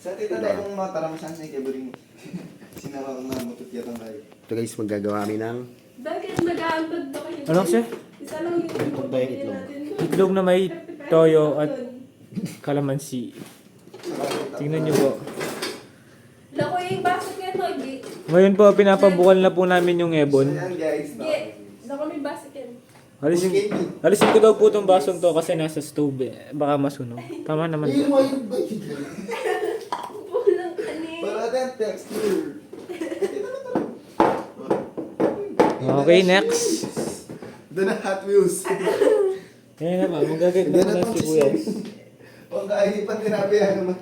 Sa tita na kung mataramasan sa ikabuling sinawa kong mamutot yatang kayo. Ito guys, maggagawa kami ng Bakit nag-aantod ba kayo? Ano kasi? Isa lang yung Itlog. natin. Itlog na may toyo at kalamansi. Tingnan nyo po. Naku, yung baso kaya to, Gi. Ngayon po, pinapabukal na po namin yung So ebon. yan guys. Gi, naku, may baso yan. Alisin ko daw po itong basong to kasi nasa stove eh. Baka masunog. Tama naman po. Pulang kanin. Para din texture. Okay, next. Doon na Hot Wheels. Kaya na ba, magagay na po ng sibuyas. Huwag kaihipan din namin yan naman.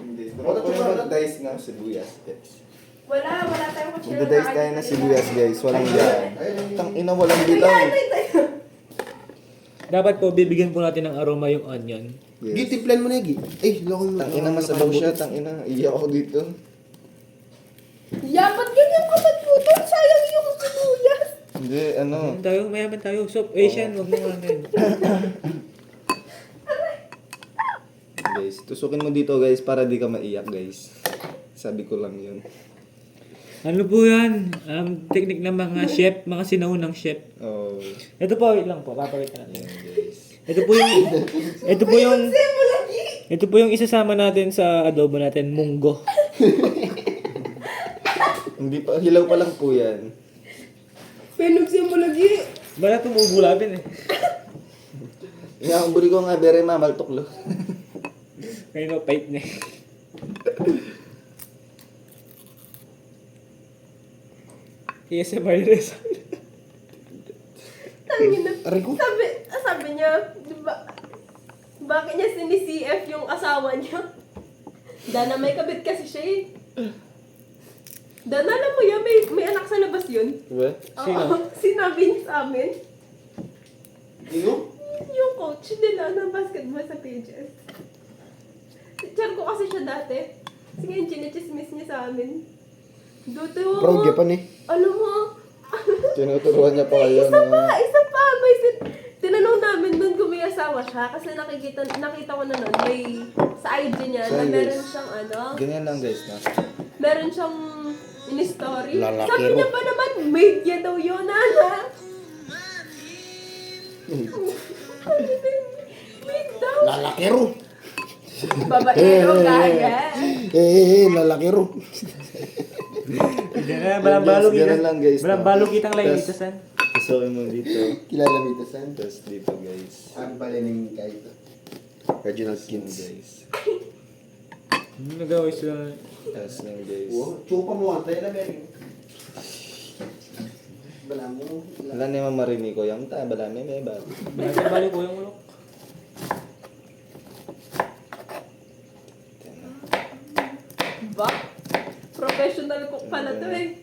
Hindi. Mag-dice nga sibuyas. Wala tayong kutsara. Mag-dice tayo na sibuyas guys. Walang yan. Tang-ina walang bilang. Dapat po, bibigyan po natin ng aroma yung onion. Gi, tiplan mo na Gi. Loko mo. Tang-ina masabaw siya. Tang-ina. Iyak ako dito. Yapat ganyan ka ba't po to? Sayang yung sibuyas. Hindi, ano. Mayaman tayo. So, Asian, wag mo nga ngayon. Guys, tusukin mo dito guys para di ka maiyak guys. Sabi ko lang yun. Ano po yan? Technique ng mga chef, mga sinaunang chef. Oh. Ito po, wait lang po, papakita natin. Yan guys. Ito po yung isasama natin sa adobo natin, munggo. Hindi pa, hilaw pa lang po yan. Pinugsin mo lagi. Bala tumubulabin eh. Nga, ang buri ko nga, bere mamal tuklo. Ngayon no, pipe na eh. ASMR rin. Sabi niya, di ba, bakit niya sini-CF yung asawa niya? Dana may kabit kasi siya eh. Dana, alam mo yan, may anak sa labas yun. Diba? Sino? Oo, sinabi niya sa amin. Sino? Yung coach nila ng basketball sa pages. Teacher ko kasi siya dati. Kasi ngayon, chinichismis niya sa amin. Duto. Proud ka pa ni. Alam mo, Tinuturuan niya pa kayo isa na... pa, tinanong namin doon kung may asawa siya kasi nakita ko na nun, may sa IG niya na Sorry, meron guys. siyang Ganyan lang guys na. meron siyang in-story. Lalaki Sabi mo. niya pa naman, made niya daw yun, Ana. Made daw. Lalakero. Babaero, gaya. Lalakero. Hindi na, balang-balo Ganun lang, guys, no? Balang-balo kitang lain Tas- dito, san? Tusukin mo dito. Kilala mo ito, San? Tapos dito guys. Ano pala ng kahit Reginald Yun Kids. guys. Nagawa sila. Tapos yan guys. Chupa mo ang tayo na meron. Bala mo. Wala naman marinig ko yung tayo. Wala naman may bago. Balang-balo ko yung ulok. Ba? Professional cook pala to eh.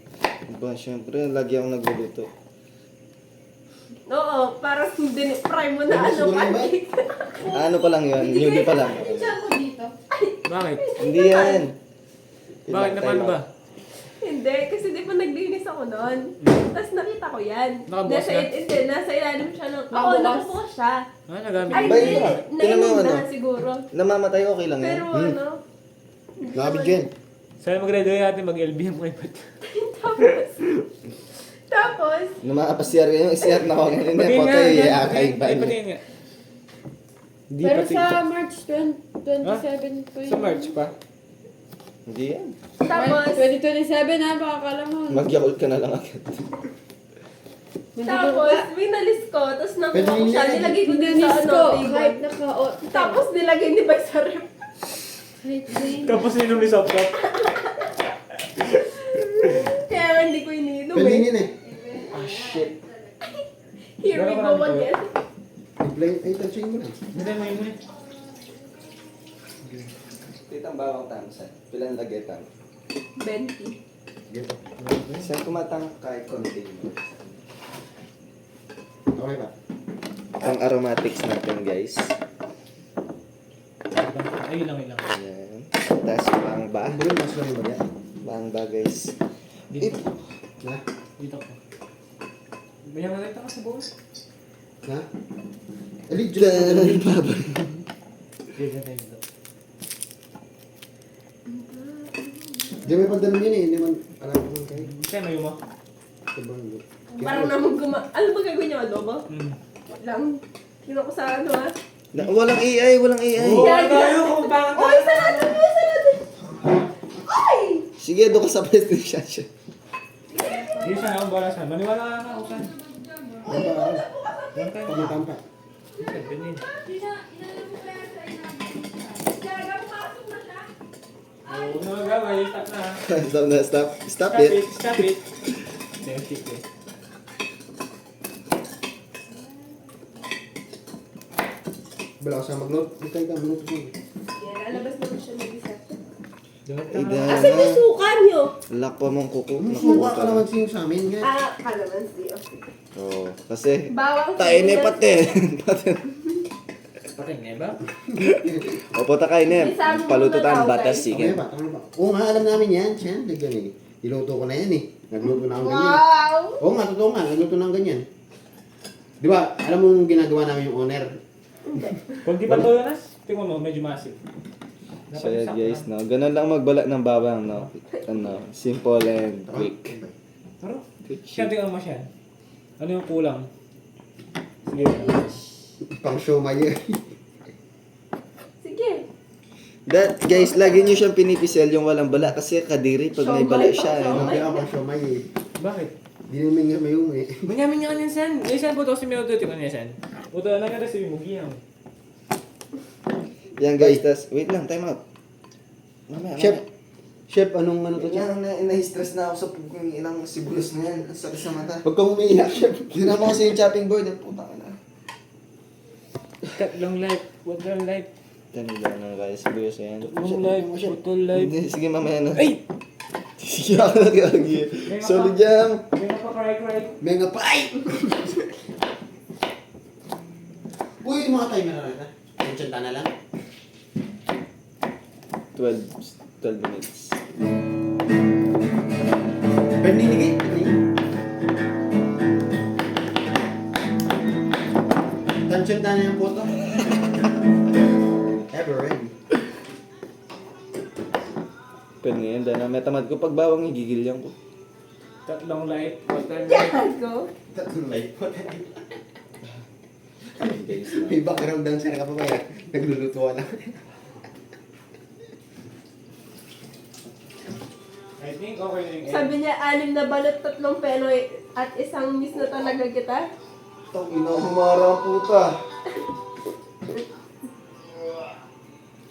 Ba, syempre, lagi akong nagluluto. Oo, para din-fry mo na ano pancake. Ano pa lang yun? Newbie pa lang. Teacher ko dito. Bakit? Hindi yan. Bakit naman ba? Hindi, kasi di pa naglinis ako noon. Tapos nakita ko yan. Nakabukas Nasa, na? hindi, nasa ilalim siya ng... Oo, Nakabukas? nakabukas siya. Nagamit. Ay, Ba, hindi. yun na. Nainom Tingnan mo yung na ano. siguro. Namamatay okay lang yan. Pero ano... Grabe dyan. Sana mag-graduate natin, mag-LB ang mga ipat. Tapos, Namakapasyar kayo. Isyar na ako ngayon. Hindi, Patingin pote. nga, Iakay ba? patingin nga. Hindi Pero pati. sa March 27 po yun. Sa March pa? Hindi yan. tapos, 2027 ha, baka kala mo. Mag-yakult ka na lang agad. tapos, winalis ko, tapos nakuha ko siya, nilagay ko din sa Dinis ano, ko, table. kahit naka-o. Tapos nilagay ni Bay sa rep. Kahit din. Tapos inom ni Sop Sop. Kaya nga hindi ko iniinom eh. Pelingin eh. Ah, shit. Here we go again. Ay, touching mo na. Hindi mo yun. Titang bawang tamsan. Pilang lagay tam. 20. Saan kumatang kahit konti. Okay ba? Ang aromatics natin guys. Ayun lang, yun lang. Ayan. Tapos bangba. Ang bulan, mas lang ba yan? Bangba guys. Dito. Ha? Dito ko. Bayang na ka sa buwan. Ha? Ali, dyan. Dito tayo dito. Di may pagdalang yun eh. Hindi man alam ko man kayo. Sino yung mo? Sabang yun. Parang naman ano ba gagawin niyo, adobo? Hmm. Lang. Tingnan ko sa ano ha. Walang AI, walang AI. Oo, tayo kung bakit. Oy, sarado! Oy, sarado! Ay! Sige, doon ka sa pwesto ni Shasha. Hindi siya akong bala siya. Maniwala ka na ako saan. One time. Pagmutampa. Benin. Oo, nagaway. Stop na. Stop na, stop. Stop Stop it. it. Stop it. Sensitive eh. Bala ko sa mag-load. Di tayo ka, mag-load ko. Yan, lalabas naman siya mag-isa. Ay, Asan yung suka niyo? Lock pa mong kuko. Suka ka naman siya sa amin nga. Ah, kalamansi. Okay. Oo, kasi Bawang tayo na pati. Pati. Patay nga ba? Opo, takay na. Palututan, batas, Okay sige. ba? Tama ba? Oo nga, alam namin yan. Siya, ganyan eh. Niluto ko na yan eh. Nagluto na ako ganyan. Wow! Oo nga, totoo nga. Nagluto na ako ganyan. Di ba, alam mo yung ginagawa namin yung owner? Kung di pa to Nas, tingnan mo, medyo massive. So yeah, guys, no? Ganun lang magbalak ng babang, no? Ano, simple and quick. Pero, Quick siya shit. tingnan mo siya. Ano yung kulang? Sige. Pang show mayo. Sige. That, guys, lagi nyo siyang pinipisel yung walang bala kasi kadiri pag may bala siya. Eh, no? Hindi ako pang show mayo eh. Bakit? Di namin nga mayong eh. Manyamin niya kanyan san. San po to si Meo to tingnan niya san. Puto na nga si Mugiyang. Yan guys, tas, wait lang, time out. Mamaya, Chef, chef, anong ano to siya? Yan, na-stress na ako sa ilang sibuyas na yan. Ang sakit sa mata. Huwag kang umiiyak, chef. Hindi na mo kasi yung chopping board. Ang putang na. Long life. What long life? Ganun lang na guys, sibuyas na yan. Long life. Putol life. Hindi, sige mamaya na. Ay! Sige ako na gagi. Solid jam. May napaka-cry. Mega pie! Uy, yung mga timer na rin ha? Tension na lang. 12 minutes. Berninigay. Tension na yung photo. Ever ready. Pero ngayon, dahil na may tamad ko, pag bawang igigilyan ko. Tatlong life. What long life? Gago. Tatlong light po. Ayun, guys, no? May background dancer ka pa ba yan? Naglulutuan na. I think okay na yung egg. Sabi niya, 6 na balot, 3 penoy, at isang miss na talaga kita. Tang ina, humarang puta.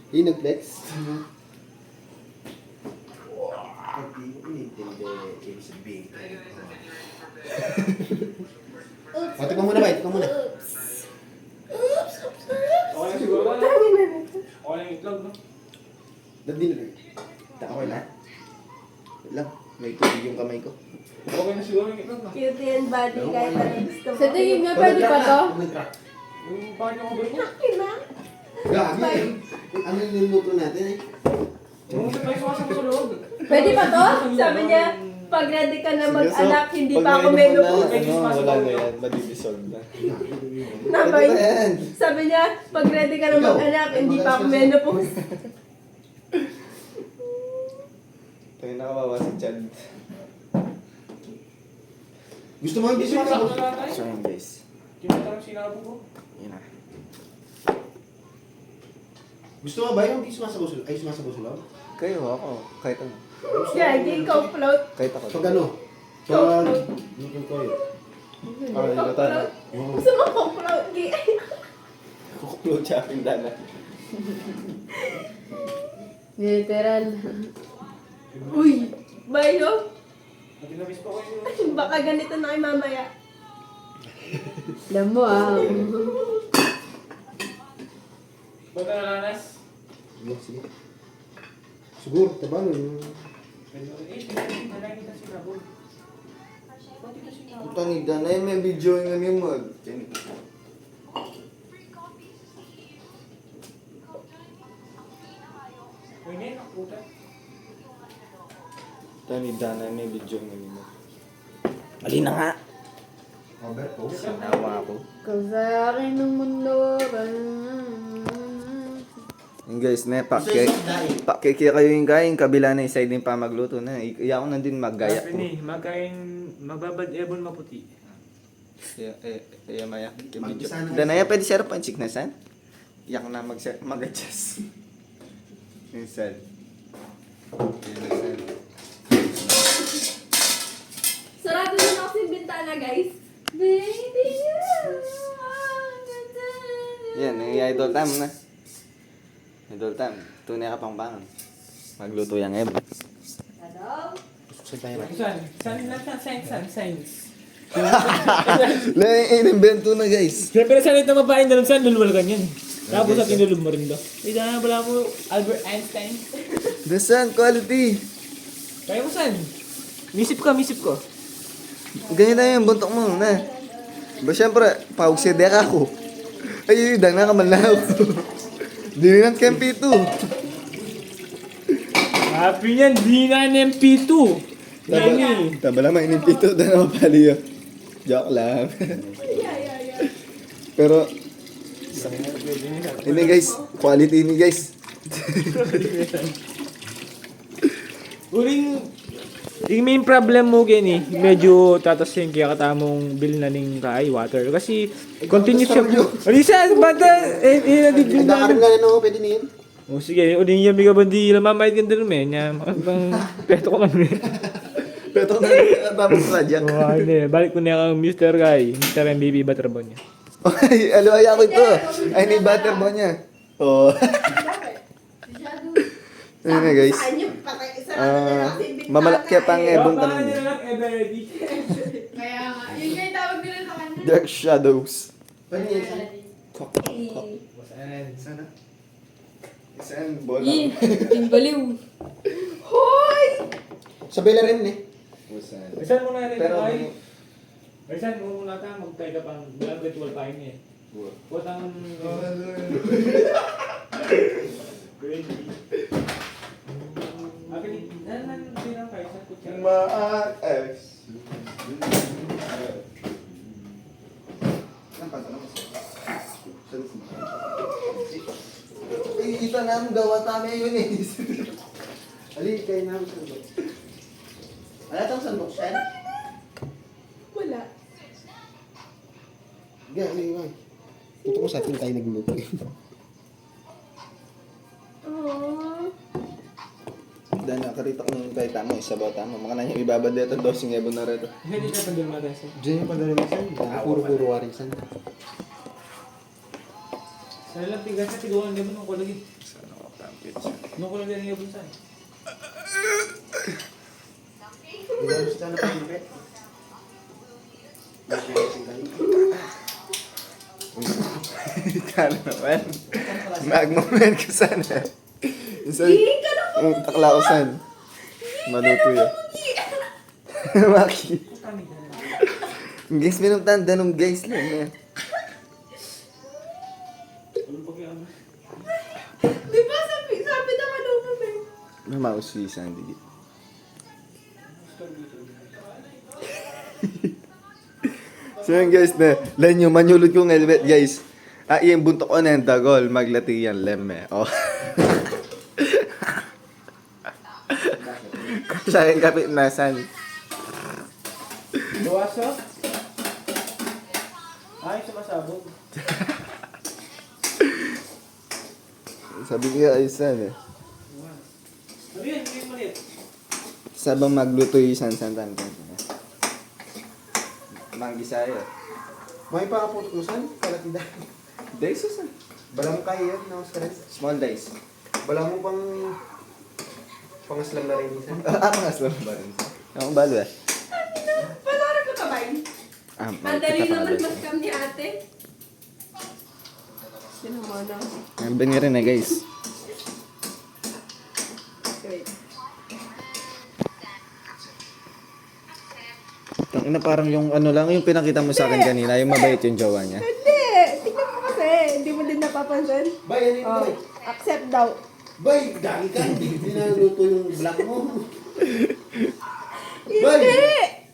Yung nag-flex. Pati ko muna ba? Ito muna. Okay na siguro ba? Okay na yung itlog, no? Dati na rin. Okay na. Wait lang, may tubig yung kamay ko. Okay na siguro yung itlog, no? Cutie and body, kahit ano gusto mo. Sa tingin nga, pwede pa to? Yung bakit yung kabay mo? Akin na. Gagi. Ano yung niluto natin eh? Yung sa tayo sa loob. Pwede pa to? Sabi niya, pag ready ka na mag-anak, hindi Pag pa ako nainom mo menopause. na, wala na yan, madidissolve na. Nabay. Pwede ba yan? Sabi niya, pag ready ka na Ikaw, mag-anak, hindi pa ako menopause. Tayo nakawawa si Chad. Gusto mo hindi Sakto sumasabos? na lang tayo. So yun guys. Kinatarang sinabo ko. Yun na. Gusto mo ba yung hindi sumasabos? Ay, sumasabos lang? Kayo, ako. Kahit ano. Gagi, ikaw float. Kahit ako. Pag ano? Pag luto ko yun. Ako, Ikaw ikaw tayo. float. Gusto mo ko float? Gi. Kukupload siya aking dana. Literal. Uy, bayo. Nabis pa ko yung... Baka ganito na kay mamaya. Alam mo Punta na lanas. Sige. Siguro, tabalo yung... Nalagay kita sinabo. Puta ni Dana, may video yung ano mo. Uy, ngayon, puta. Puta ni Dana, may video yung ano mo. Mali na nga! Roberto? Sinawa ako. Kung sa akin ng mundo, Yung guys, na Gusto yung daing. pakikira kayo yung kain, kabila na yung side din pa magluto na. Iya ko na din maggaya Sabi ko. ni, magkain, mababad ebon maputi. Iya maya. Mag-isa na Dan aya pwede share pa chik na san. Iyak na mag-adjust. Insan. Sarado na ako yung bintana, guys. Baby, Yan, yung idol tam na. Idol tam. Tunay ka pang bangon. Magluto yung ebo. Science. Lang inimbento na guys. Siyempre sanay na mapain na saan, lulwal ka niyan. Tapos at inulog mo rin daw. Ika na pala mo, Albert Einstein. Dasan, quality. Kaya mo saan? Misip ko. Ganyan na yung buntok mo na. Ba siyempre, pawag si Deka ko. Ay, dang na kamalaw. Dininan kempi ito. Happy niyan, di na MP2. Lenny. Tama lang, inimpi ito. Dahil na mapali yun. Joke lang. Pero, ini guys, quality ini guys. Uling, yung main problem mo gani, medyo tatasin kaya katamong bill na ning kaay water. Kasi, continuous siya. Alisa, bata, nadigbil na. Nakarim lang ano, pwede na yun. O sige, uling yung biga bandi, lamamahit ka din naman. Pang peto ko kami. Pero na tapos project. O, hindi. Balik ko niya kang Mr. Guy. Mr. MBB Butterball niya. Okay, alawaya ko ito. Ay, ni butter ba niya? Oo. Ayun na guys. Saan yung patay? Sarado na lang kasi yung bintana. Mamalakya pang ebong Baka kanina. nila lang ever ready. Kaya nga, yun nga yung tawag nila sa kanya. Dark shadows. Pwede na yan. Sana. Isang bola. Yin, yung baliw. Hoy! Sa bela rin eh. Saan mo na rin Pero, ay? Saan mo muna tayo magtay ka pang walang ritual pa yun eh. What ang... Crazy. Akin, nan bilang kayo sa kutsa. Maaas. Kita namin gawa tayo yun eh. Ali, kayo namin sandok. Ano itong sandok, Shen? Wala. Gaya, ano yun? Tuto ko sa atin tayo nagluto eh. Aww. Dahil nakarita ko nung tayo tama, isabaw tama. Mga na niya ibabad dito, dosing ebo na rito. Hindi ka pa doon matasa. Diyan yung padala ng Shen. Puro-puro warisan. Sa lang tigas na tiguan din mo nung kulagi. Sana ko kampit. Nung kulagi ang ibon saan. Ginamos ka na pag-ibet. Kala naman. Mag-moment ko sana. Isang, takla ko san. Maluto yun. Maki. Guys, minumtanda nung guys lang na. Di ba sabi na malunod eh. Mamauswisan, digi. So yun guys, na lan yung manyulod kong helmet guys. Yung buntok ko na yung dagol, maglati yan lemme. Oh. Sa akin kapit nasan. Luwaso? Ay, sumasabog. Sabi ko ayusan eh. Ano yan? Hindi yung maliit. Sabang magluto yung san-santan. Manggisaya. May pakaputok mo, Shen? Kalatida. Dice ah. Balang kayo yan, no, stress. Small dice. Balang mo pang... Pangaslam na rin, Shen. Pangaslam ba rin? Ako balo eh. Pangarap ko kamay. Ang dali naman mas kam ni ate. Sino mo na? Ang bingi rin eh guys. Wait. Tangina parang yung ano lang, yung pinakita mo sa akin kanina, yung mabait yung jowa niya. Hindi! Tingnan mo kasi. Hindi mo din napapansin. Bay, ano yun, Oh, bay? accept daw. Bay, dami ka. Hindi naluto yung vlog mo. Hindi!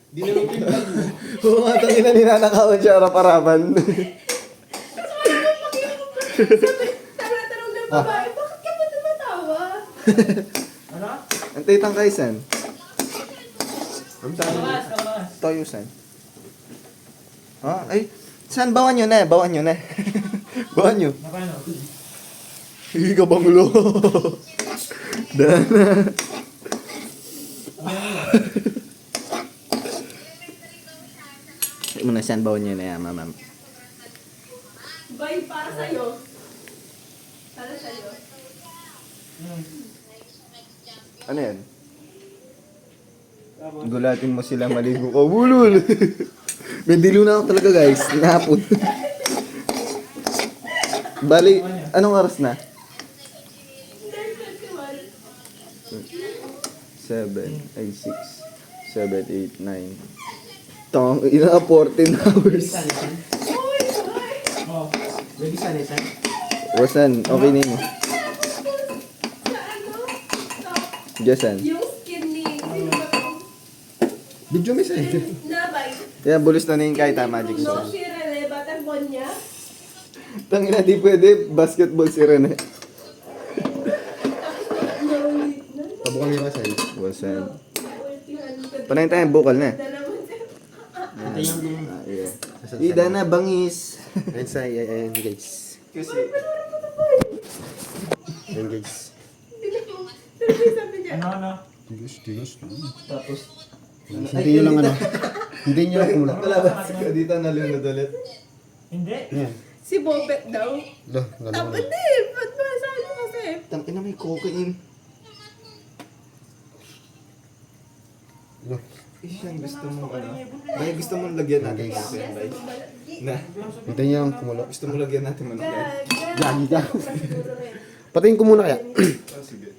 Di naluto yung vlog mo. Oo nga, tangina ninanakawan siya harap-harapan. Sabi na tanong ng babae, bakit ka Ano? Antay tangkay san? Ang dami. Toyo san? Ha? Ay, saan bawan nyo na? Bawan nyo na. Bawan nyo. Napano? Higa bangulo. Dana. Muna saan bawan nyo na yan, mamam. Bye para sa'yo. Para sa'yo. Ano yan? Gulatin mo sila maligo ka. Bulul! May dilo na ako talaga guys. Nahapon. Bali, anong oras na? 7, ay 6, 7, 8, 9. Tong, ina 14 hours. Oh. Lagi sana isa. Wasan, okay na mo. Sa ano? Jason. Yung skin ni... Sino ba to? Video may isa. Nabay. Yan, bulis na yung kahit magic No, sauce. si Rene, Baterbon niya. Tangina, di pwede. Basketball si Rene. No, Pabukan niya kasi. Wasan. no. Panayin tayo, bukal na. Ito yung... Ah, yeah. Ida na, bangis. Ayan sa... Ayan guys. Kasi, Ayan guys. Sabi niya, Ano? Tigos. tapos, Hindi nyo lang ano. Hindi nyo lang kumula. palabas ka dito, nalunod ulit. Hindi. Ayan. si Bobet daw. Loh, Tapos gano'n. hindi, ba't ba sabi mo kasi? Tangina, may cocaine. Loh. Yan, gusto mo ano? Bay, gusto mo lagyan natin Guys. cocaine, bay? Na, Hindi nyo lang kumula. gusto mo lagyan natin manok, bay? Gagi ka. Patayin ko muna kaya. Oh, sige.